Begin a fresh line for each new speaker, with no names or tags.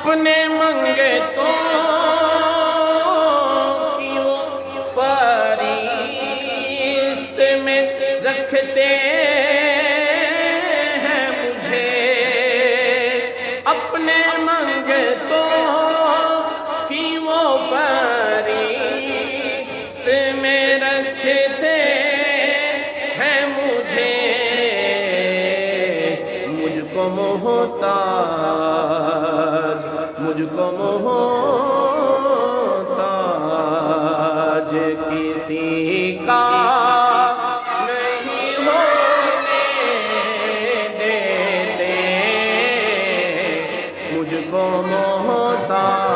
اپنے منگتوں کی وہ فہرست میں رکھتے ہیں مجھے، اپنے منگتوں کی وہ فہرست میں رکھتے ہیں مجھے، مجھ کو محتاج، مجھ کو محتاج کسی کا نہیں ہونے دیتے، مجھ کو محتاج